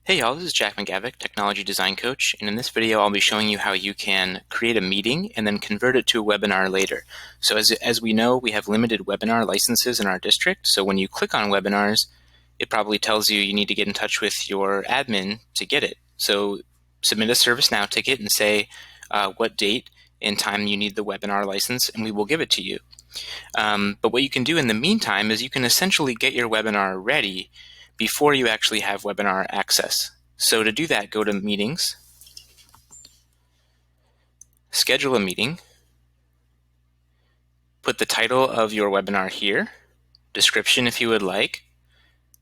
Hey y'all, this is Jack McGavick, Technology Design Coach, and in this video I'll be showing you how you can create a meeting and then convert it to a webinar later. So as we know, we have limited webinar licenses in our district, so when you click on webinars, it probably tells you you need to get in touch with your admin to get it. So submit a ServiceNow ticket and say what date and time you need the webinar license, and we will give it to you. But what you can do in the meantime is you can essentially get your webinar ready before you actually have webinar access. So to do that, go to Meetings, schedule a meeting, put the title of your webinar here, description if you would like,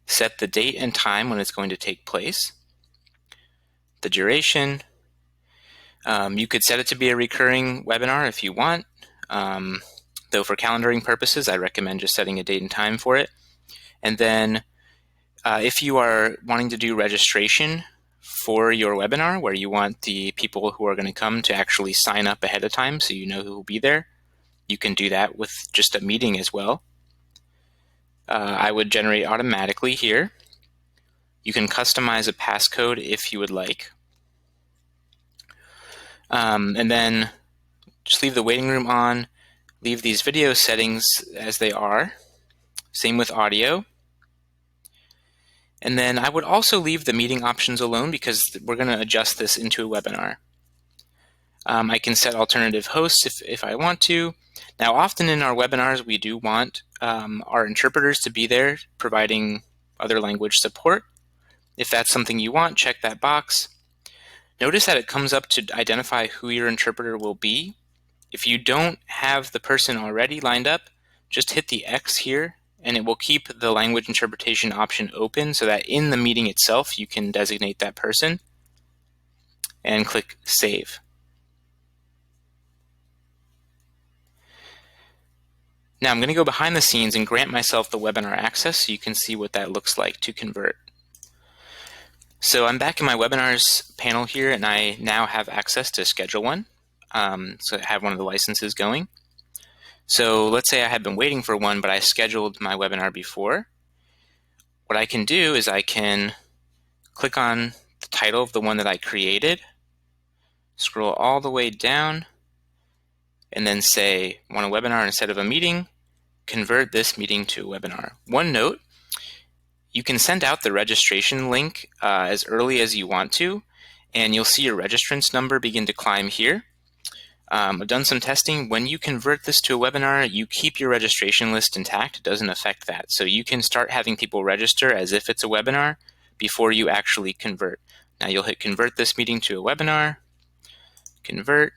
set the date and time when it's going to take place, the duration. You could set it to be a recurring webinar if you want, though for calendaring purposes, I recommend just setting a date and time for it. And then if you are wanting to do registration for your webinar, where you want the people who are going to come to actually sign up ahead of time so you know who will be there, you can do that with just a meeting as well. I would generate automatically here. You can customize a passcode if you would like. And then just leave the waiting room on, leave these video settings as they are. Same with audio. And then I would also leave the meeting options alone because we're going to adjust this into a webinar. I can set alternative hosts if I want to. Now, often in our webinars, we do want our interpreters to be there providing other language support. If that's something you want, check that box. Notice that it comes up to identify who your interpreter will be. If you don't have the person already lined up, just hit the X here and it will keep the language interpretation option open so that in the meeting itself you can designate that person and click Save. Now I'm going to go behind the scenes and grant myself the webinar access so you can see what that looks like to convert. So I'm back in my webinars panel here and I now have access to schedule one. So I have one of the licenses going. So let's say I had been waiting for one, but I scheduled my webinar before. What I can do is I can click on the title of the one that I created, scroll all the way down, and then say, want a webinar instead of a meeting, convert this meeting to a webinar. One note, you can send out the registration link as early as you want to, and you'll see your registrants number begin to climb here. I've done some testing. When you convert this to a webinar, you keep your registration list intact. It doesn't affect that. So you can start having people register as if it's a webinar before you actually convert. Now you'll hit convert this meeting to a webinar, convert,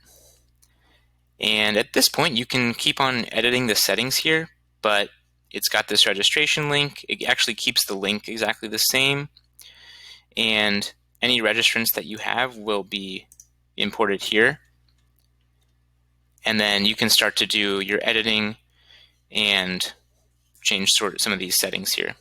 and at this point you can keep on editing the settings here, but it's got this registration link. It actually keeps the link exactly the same, and any registrants that you have will be imported here. And then you can start to do your editing and change some of these settings here.